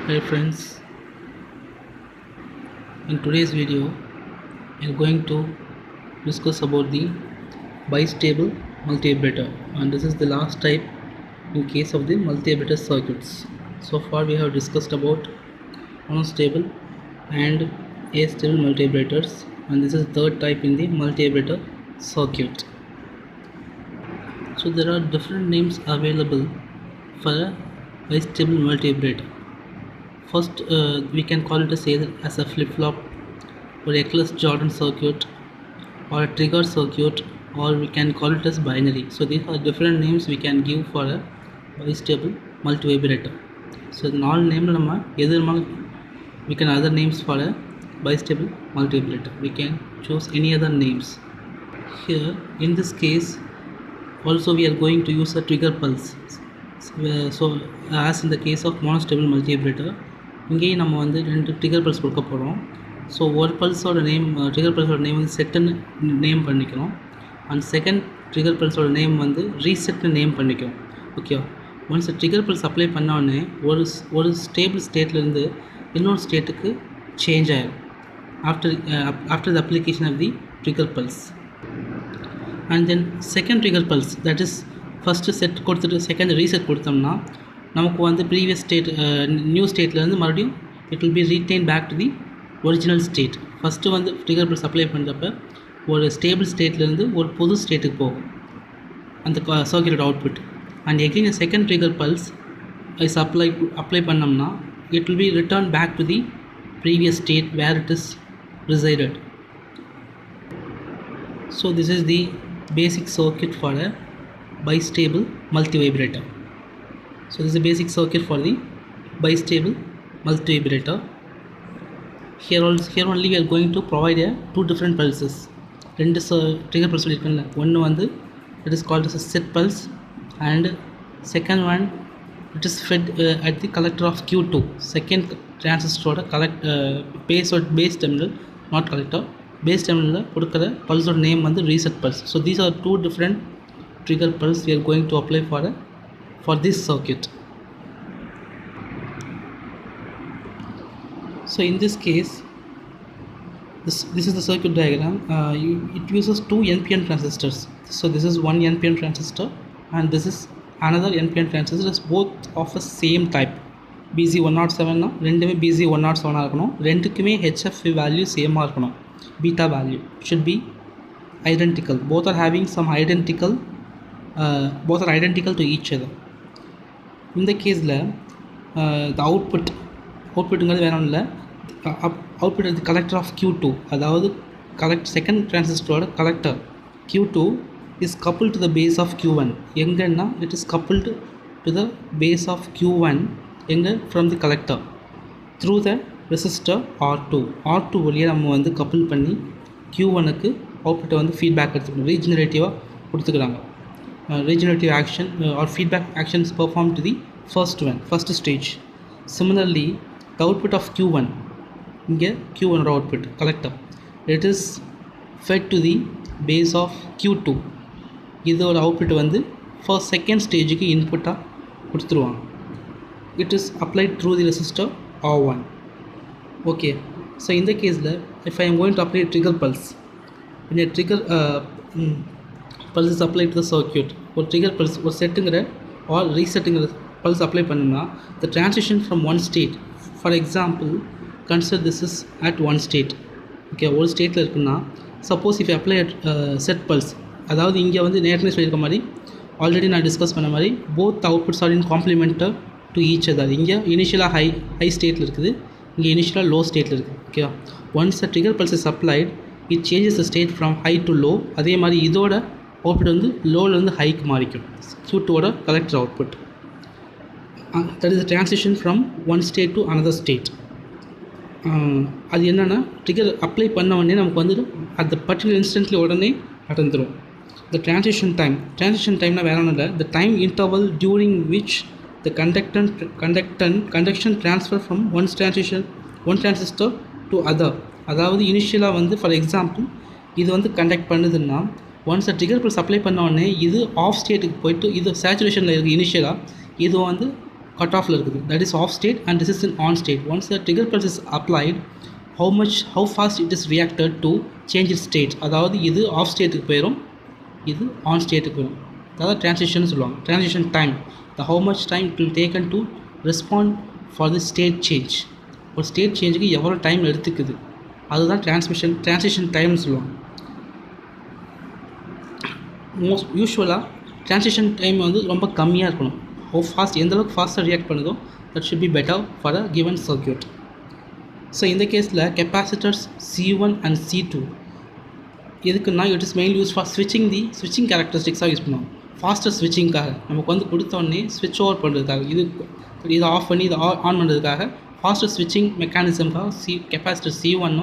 Hi friends, in today's video we are going to discuss about the bistable multivibrator, and this is the last type in case of the multivibrator circuits. So far we have discussed about monostable and astable multivibrators, and this is the third type in the multivibrator circuit. So there are different names available for a bistable multivibrator. First, we can call it as a flip-flop or Eccles-Jordan circuit or a trigger circuit, or we can call it as binary. So these are different names we can give for a bistable multivibrator. So in all name we can other names for a bistable multivibrator. We can choose any other names. Here in this case also we are going to use a trigger pulse. So as in the case of monostable multivibrator, இங்கேயும் நம்ம வந்து ரெண்டு trigger pulse கொடுக்க போகிறோம். So ஒரு பல்ஸோட name trigger பல்ஸோட name வந்து செட்டுன்னு name பண்ணிக்கிறோம், and second trigger பல்ஸோட name வந்து ரீசெட்னு நேம் பண்ணிக்கிறோம். ஓகேவா? ஒன்ஸ் ட்ரிகர் பல்ஸ் அப்ளை பண்ணோடனே ஒரு ஸ்டேபிள் ஸ்டேட்லேருந்து இன்னொரு ஸ்டேட்டுக்கு சேஞ்ச் ஆகிடும் after the application of the trigger pulse. And then second trigger pulse, that is first set கொடுத்துட்டு செகண்ட் ரீசெட் கொடுத்தோம்னா நமக்கு வந்து ப்ரீவியஸ் ஸ்டேட் நியூ ஸ்டேட்லேருந்து மறுபடியும் it will be retain back to the original state. First வந்து trigger pulse apply பண்ணுறப்ப ஒரு stable ஸ்டேட்லேருந்து ஒரு புது ஸ்டேட்டுக்கு போகும் அந்த circuit output. And again second trigger pulse is apply பண்ணோம்னா it will be return back to the previous state where it is resided. So this is the basic circuit for a bistable multivibrator. So this is the basic circuit for the bistable multivibrator. Here only we are going to provide two different pulses. ரெண்டு trigger pulse இருக்குல்ல, ஒன்று வந்து it is called as a set pulse, and second one it is fed at the collector of Q2, second transistor base terminal, not collector, base terminal கொடுக்கிற பல்ஸோட name வந்து reset pulse. So these are two different trigger pulse we are going to apply for this circuit. So in this case this is the circuit diagram. It uses two NPN transistors. So this is one NPN transistor and this is another NPN transistor. It's both of the same type, BZ107. ரெண்டுமே BZ107 இருக்கணும், ரெண்டுக்குமே HF value சேமாக இருக்கணும், beta value should be identical. Both are having some both are identical to each other. In the case the outputங்கிறது வேற ஒன்றும் இல்லை, output at the collector of Q2, அதாவது second transistor collector Q2 is coupled to the base of Q1. எங்கன்னா it is coupled to the base of Q1 எங்க from the collector through the resistor R2 வழியாக நம்ம வந்து couple பண்ணி Q1க்கு அவுட்புட்டை வந்து feedback எடுத்துக்கணும், ரீஜெனரேட்டிவாக கொடுத்துக்கிறாங்க. Regenerative action or feedback actions performed to the first stage. Similarly, the output of Q1, இங்கே Q1 output collector, it is fed to the base of Q2. இதோட அவுட்புட் வந்து first second ஸ்டேஜுக்கு இன்புட்டாக கொடுத்துருவாங்க. It is applied through the resistor R1. Okay, so in the case if I am going to apply a trigger pulse, when a trigger pulse is applied to the circuit, ஒரு trigger pulse ஒரு செட்டுங்கிற or resetங்கிற pulse apply பண்ணோம்னா the transition from one state, for example consider this is at one state. Okay, ஒரு ஸ்டேட்டில் இருக்குன்னா suppose if you apply a set pulse, அதாவது இங்கே வந்து நேரமே சொல்லியிருக்க மாதிரி ஆல்ரெடி நான் டிஸ்கஸ் பண்ண மாதிரி both the outputs are in complementar to each other. இங்கே இனிஷியலாக ஹை ஸ்டேட்டில் இருக்குது, இங்கே இனிஷியலாக லோ ஸ்டேட்டில் இருக்குது. ஓகேவா? once the trigger pulse is applied, it changes the state from high to low. அதே மாதிரி இதோட அவுட்புட் வந்து லோலேருந்து ஹைக்கு மாறிக்கும், Q2ஓட collector output. That is the transition from one state to another state. அது என்னென்னா ட்ரிகர் அப்ளை பண்ண உடனே நமக்கு வந்து அந்த பர்டிகுலர் இன்ஸ்டன்ட்லி உடனே நடந்துடும். த ட்ரான்சிஷன் டைம்னா வேற ஒன்றும் இல்லை, the time interval during which the conduction transfer from one transistor to other. அதாவது இனிஷியலாக வந்து ஃபார் எக்ஸாம்பிள் இது வந்து கண்டக்ட் பண்ணுதுன்னா ஒன்ஸ் ட்ரிகர் பல்ஸ் அப்ளை பண்ண உடனே இது ஆஃப் ஸ்டேட்டுக்கு போயிட்டு இது சேச்சுரேஷனில் இருக்குது இனிஷியலாக, இது வந்து கட் ஆஃபில் இருக்குது, that is off state and this is in on state. Once the trigger pulse is applied, how fast it is reacted to change its state. அதாவது இது ஆஃப் ஸ்டேட்டுக்கு போயிடும், இது ஆன் ஸ்டேட்டுக்கு போயிடும். அதாவது டிரான்சிஷன் சொல்லுவாங்க. Transition time, how much time it will taken to respond for the state change. ஒரு ஸ்டேட் சேஞ்சுக்கு எவ்வளோ டைம் எடுத்துக்குது, அதுதான் டிரான்சிஷன் டைம்னு சொல்லுவாங்க. யூஸ்வலாக டிரான்சிஷன் டைம் வந்து ரொம்ப கம்மியாக இருக்கணும். எந்தளவுக்கு ஃபாஸ்ட்டாக ரியாக்ட் பண்ணுதோ that should be better for a given circuit. So இந்த கேஸில் கெப்பாசிட்டர்ஸ் C1 அண்ட் C2 எதுக்குன்னா it is mainly use for ஸ்விட்சிங் கேரக்டரிஸ்டிக்ஸாக யூஸ் பண்ணுவோம். ஃபாஸ்டர் ஸ்விட்சிங்காக நமக்கு வந்து கொடுத்தோடனே ஸ்விட்ச் ஓவர் பண்ணுறதுக்காக, இதை ஆஃப் பண்ணி இதை ஆன் பண்ணுறதுக்காக ஃபாஸ்டர் ஸ்விட்சிங் மெக்கானிசம்காக capacitor C1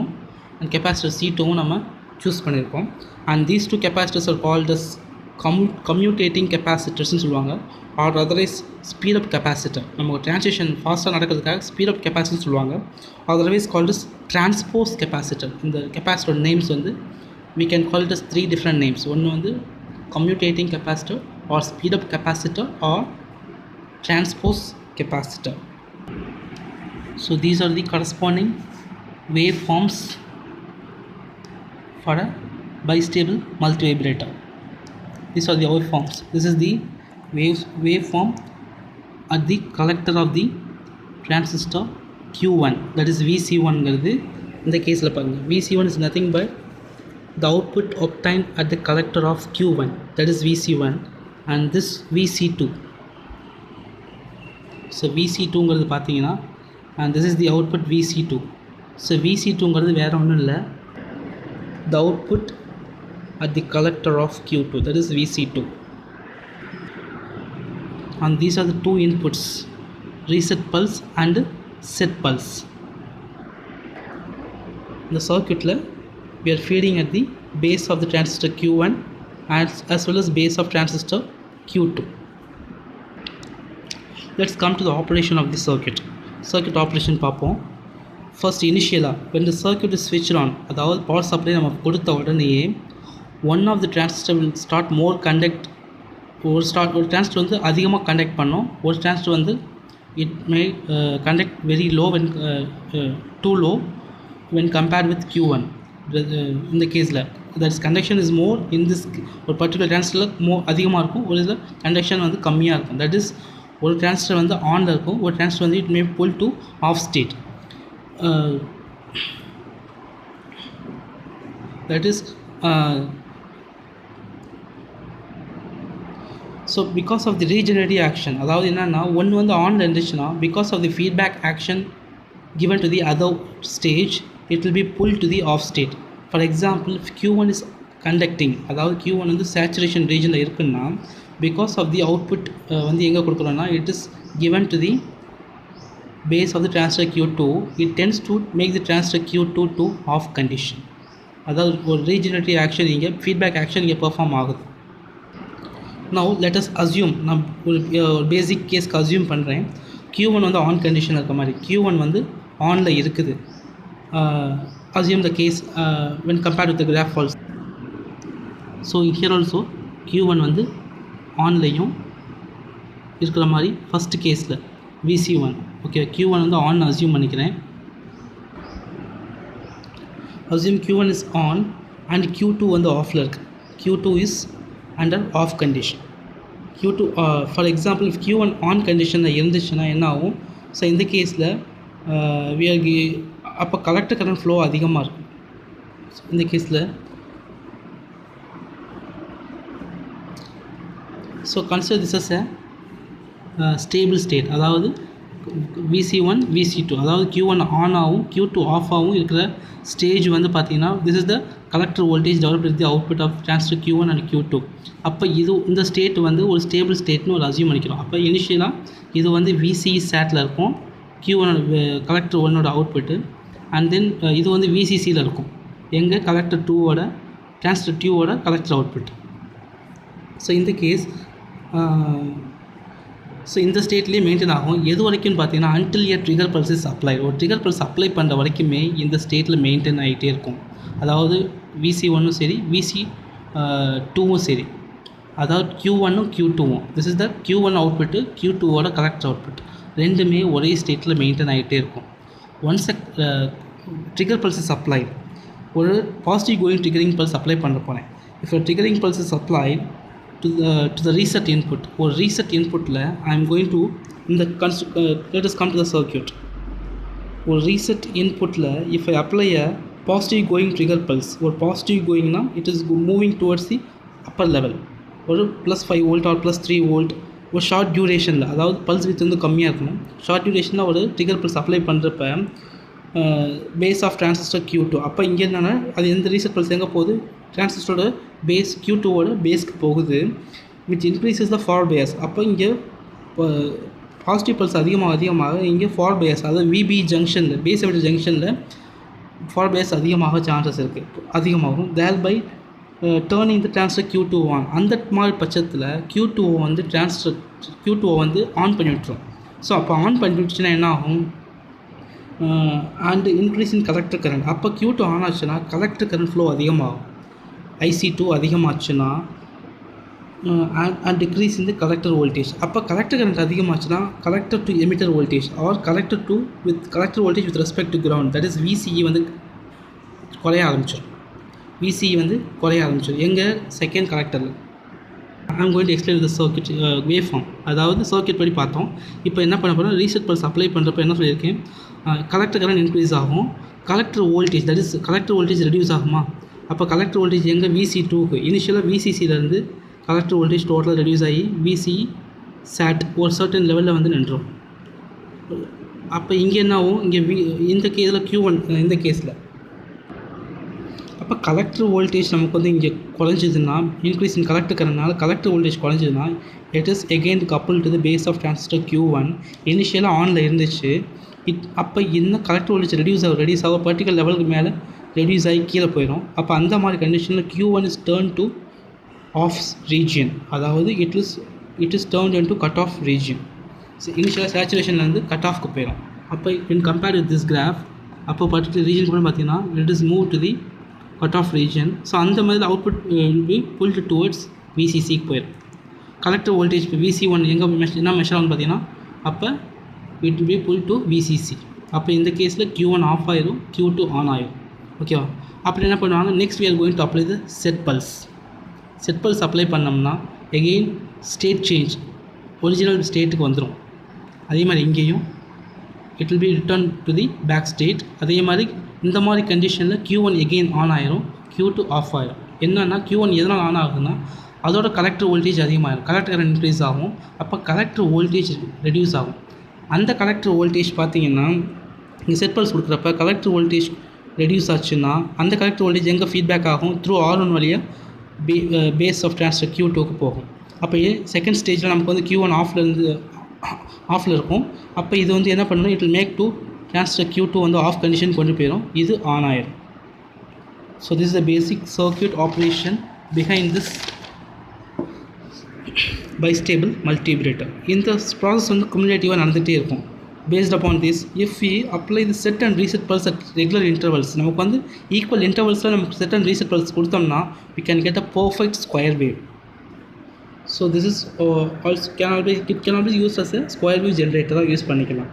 and capacitor C2 நம்ம சூஸ் பண்ணியிருக்கோம். And these two capacitors are called as commutating கெப்பாசிட்டர்ஸ்னு சொல்லுவாங்க, ஆர் அதர்வைஸ் ஸ்பீடப் கெப்பாசிட்டர். நமக்கு டிரான்சிஷன் ஃபாஸ்ட்டாக நடக்கிறதுக்காக ஸ்பீடப் கெப்பாசிட்டர்னு சொல்லுவாங்க, otherwise called as transpose capacitor. இந்த கெப்பாசிட்டர் நேம்ஸ் வந்து we can call it as 3 different names. ஒன்று வந்து commutating capacitor or speed up capacitor or transpose capacitor. So these are the corresponding waveforms for a bistable multivibrator. These are the waveforms. This is the waveform at the collector of the transistor Q1, that is VC1. இந்த கேஸில் பாருங்கள், VC1 is nothing but the output obtained at the collector of Q1, that is VC1, and this VC2. So VC2ங்கிறது பார்த்தீங்கன்னா, and this is the output VC2. So VC2ங்கிறது வேறு ஒன்றும் இல்லை, the output at the collector of Q2, that is VC2. And these are the two inputs, reset pulse and set pulse. இந்த சர்க்யூட்டில் we are feeding at the base of the transistor Q1 as well as base of transistor Q2. Let's come to the operation of the circuit operation பார்ப்போம். First initially when the circuit is switched on, அதாவது power supply நம்ம கொடுத்த உடனேயே one of the transistor will start more conduct. ஒரு transistor வந்து அதிகமாக conduct பண்ணோம், ஒரு transistor வந்து it may conduct very low when too low when compared with Q1. In the case that conduction is more in this ஒரு particular transistor more அதிகமாக இருக்கும், ஒரு இதில் கண்டக்ஷன் வந்து கம்மியாக இருக்கும். தட் இஸ் ஒரு டிரான்சிஸ்டர் வந்து ஆனில் இருக்கும், ஒரு டிரான்சிஸ்டர் வந்து it may pull to off state. That is so because of the regenerative action, அதாவது என்னென்னா ஒன்று வந்து ஆனில் இருந்துச்சுன்னா because of the feedback action given to the other stage, it will be pulled to the off state. For example, if Q1 is conducting, அதாவது Q1 வந்து saturation region இருக்குன்னா because of the output வந்து எங்கே கொடுக்குறோன்னா it is given to the base of the transistor Q2, it tends to make the transistor Q2 to off condition. அதாவது ஒரு regenerative action இங்கே feedback action இங்கே perform ஆகுது. Now let us assume, நான் ஒரு பேசிக் கேஸ்க்கு assume பண்ணுறேன், Q1 வந்து on condition இருக்க மாதிரி, Q1 வந்து ஆனில் இருக்குது. Assume the case when compared with the graph also. So here also Q1 வந்து ஆன்லையும் இருக்கிற மாதிரி ஃபஸ்ட் கேஸில் VC1. ஓகே, Q1 வந்து ஆன் அசியூம் பண்ணிக்கிறேன். Assume Q1 is on and Q2 வந்து ஆஃபில் இருக்குது. Q2 is under off condition. Q2 for example if Q1 on condition இருந்துச்சுன்னா என்ன ஆகும்? ஸோ இந்த கேஸில் அப்போ கலெக்டர் கரண்ட் ஃப்ளோ அதிகமாக இருக்கும். இந்த கேஸில் so consider this as a stable state, அதாவது VC1 VC2, அதாவது Q1 ஆன் ஆகும் Q2 ஆஃப் ஆகும் இருக்கிற ஸ்டேஜ் வந்து பார்த்தீங்கன்னா this is the collector voltage developed with the output of transistor Q1 and Q2. அப்போ இந்த ஸ்டேட் வந்து ஒரு ஸ்டேபிள் ஸ்டேட்னு ஒரு அசியூம் பண்ணிக்கிறோம். அப்போ இனிஷியலாக இது வந்து VCE சேட்டில் இருக்கும், Q1 கலெக்டர் 1ஓட அவுட்புட்டு, அண்ட் தென் இது வந்து VCCயில் இருக்கும், எங்கள் கலெக்டர் 2ஓட டிரான்சிஸ்டர் 2ஓட கலெக்டர் அவுட்புட். ஸோ இந்த கேஸ் ஸோ இந்த ஸ்டேட்லேயே மெயின்டைன் ஆகும். எது வரைக்கும் பார்த்தீங்கன்னா until a trigger pulse is apply, ஒரு ட்ரிகர் பல்ஸ் அப்ளை பண்ணுற வரைக்குமே இந்த ஸ்டேட்டில் மெயின்டைன் ஆகிட்டே இருக்கும். அதாவது VC1ம் சரி VC2வும் சரி, அதாவது Q1ம் Q2வும், this is the Q1 output Q2ஓட கலெக்டர் அவுட்புட். ரெண்டுமே ஒரே ஸ்டேட்டில் மெயின்டைன் ஆகிட்டே இருக்கும். Once trigger pulse is applied, ஒரு positive going triggering pulse apply பண்ண போகிறேன். If triggering pulse is applied to the reset input, ஒரு reset inputல I am going to let us come to the circuit. ஒரு reset inputல if I apply a positive going trigger pulse, ஒரு positive going na it is moving towards the upper level, ஒரு +5 volt or +3 volt, ஒரு short டியூரேஷனில், அதாவது pulse width வந்து கம்மியாக இருக்கணும். Short டியூரேஷனில் ஒரு trigger pulse apply பண்ணுறப்ப பேஸ் ஆஃப் டிரான்சிஸ்டர் Q2. அப்போ இங்கே என்னென்னா அது எந்த ரீசெட் பல்ஸ் எங்கே போகுது, டிரான்சிஸ்டரோட பேஸ் Q2ஓட பேஸ்க்கு போகுது, which increases the forward bias. அப்போ இங்கே பாசிட்டிவ் பல்ஸ் அதிகமாக இங்கே ஃபார்வர்ட் பயாஸ், அதாவது VB ஜங்ஷனில், பேஸ் எமிட்டர் ஜங்ஷனில் ஃபார்வர்ட் பயாஸ் அதிகமாக சான்சஸ் இருக்குது, அதிகமாகும். Thereby turning the transistor Q2 on. அந்த மாதிரி பட்சத்தில் Q2 வந்து Q2 வந்து ஆன் பண்ணி விட்டுரும். ஸோ அப்போ ஆன் பண்ணி விட்டுச்சுன்னா என்ன ஆகும், and increase in collector current. அப்போ Q2 ஆன் ஆச்சுன்னா கலெக்டர் கரண்ட் ஃப்ளோ அதிகமாகும். IC2 அதிகமாச்சுன்னா and decrease in the collector voltage. அப்போ கலெக்டர் கரண்ட் அதிகமாச்சுன்னா collector to emitter voltage or collector voltage with respect to ground, that is VCE வந்து குறைய ஆரம்பிச்சிடும். VCE வந்து குறைய ஆரம்பிச்சிடும் எங்கள் செகண்ட் கலெக்டரில். I'm going to explain the circuit waveform. அதாவது சர்க்யூட் படி பார்த்தோம். இப்போ என்ன பண்ண போகிறோம், ரீசெட் பல்ஸ் அப்ளை பண்ணுறப்ப என்ன சொல்லியிருக்கேன், கலெக்டர் கரண்ட் இன்க்ரீஸ் ஆகும், collector voltage that is collector voltage reduce ஆகுமா. அப்போ கலெக்டர் வோல்டேஜ் எங்கே VC2க்கு, இனிஷியலாக VCCலேருந்து கலெக்டர் வோல்டேஜ் டோட்டலாக ரெடியூஸ் ஆகி VCE சாட் ஒரு சர்டன் லெவலில் வந்து நின்றோம். அப்போ இங்கே என்ன ஆகும், இங்கே இந்த கேஸில் Q1 இந்த கேஸில் அப்போ கலெக்டர் வோல்டேஜ் நமக்கு வந்து இங்கே குறைஞ்சதுன்னா, இன்க்ரீஸ் இன் கலெக்டர் கரண்ட்னால கலெக்டர் வோல்டேஜ் குறைஞ்சதுன்னா it is again couple to the base of transistor Q1. இனிஷியலாக ஆனில் இருந்துச்சு, அப்போ இன்னும் கலெக்டர் வோல்டேஜ் ரெடியூஸ் ஆகும் பர்டிகுலர் லெவலுக்கு மேலே ரெடியூஸ் ஆகி கீழே போயிடும். அப்போ அந்த மாதிரி கண்டிஷனில் Q1 is turn to off region, அதாவது it is turn in to cut off region. இனிஷியலாக சேச்சுரேஷன்லேருந்து கட் ஆஃப்க்கு போயிடும். அப்போ in compare with this graph, அப்போ பர்டிகுலர் ரீஜன் கூட பார்த்தீங்கன்னா it is move to the cut off region. So அந்த மாதிரி output will be pulled towards VCCக்கு போயிடும். கலெக்டர் வோல்டேஜ் இப்போ VC1 எங்கே என்ன மெஷர் ஆகும்னு பார்த்தீங்கன்னா அப்போ it will be pull to VCC. அப்போ இந்த கேஸில் Q1 ஆஃப் ஆயிரும், Q2 ஆன் ஆயிரும். ஓகேவா. அப்படி என்ன பண்ணுவாங்க, next we are going to apply the set pulse. Set pulse apply பண்ணோம்னா எகெயின் ஸ்டேட் சேஞ்ச், ஒரிஜினல் ஸ்டேட்டுக்கு வந்துடும். அதே மாதிரி இங்கேயும் it will be return to the back state. அதே மாதிரி இந்த மாதிரி கண்டிஷனில் Q1 எகெயின் ஆன் ஆயிரும், Q2 ஆஃப் ஆயிரும். என்னென்னா Q1 எதனால் ஆன் ஆகுதுன்னா அதோட கலெக்டர் வோல்டேஜ் அதிகமாகிடும், கலெக்டர் கரண்ட் இன்க்ரீஸ் ஆகும், அப்போ கலெக்டர் வோல்டேஜ் ரெடியூஸ் ஆகும். அந்த கலெக்டர் வோல்டேஜ் பார்த்திங்கன்னா இங்கே செட் பல்ஸ் கொடுக்குறப்ப கலெக்டர் வோல்டேஜ் ரெடியூஸ் ஆச்சுன்னா அந்த கலெக்டர் வோல்டேஜ் எங்கே ஃபீட்பேக் ஆகும், த்ரூ R1 வழியாக பேஸ் ஆஃப் டிரான்சிஸ்டர் Q2க்கு போகும். அப்போ செகண்ட் ஸ்டேஜில் நமக்கு வந்து Q1 ஆஃபில் இருக்கும். அப்போ இது வந்து என்ன பண்ணணும், it will make to transistor Q2 வந்து ஆஃப் கண்டிஷன் கொண்டு போயிடும், இது ஆன் ஆயிடும். So this is the basic circuit operation behind this Bistable Multivibrator. இந்த ப்ராசஸ் வந்து குமுலேட்டிவாக நடந்துகிட்டே இருக்கும். Based upon this, if we apply the set and reset pulse at regular intervals, நமக்கு வந்து ஈக்குவல் இன்டர்வல்ஸில் நமக்கு set and reset pulse கொடுத்தோம்னா we can get a perfect square wave. So this is also it can always be used as a square wave generator use பண்ணிக்கலாம்.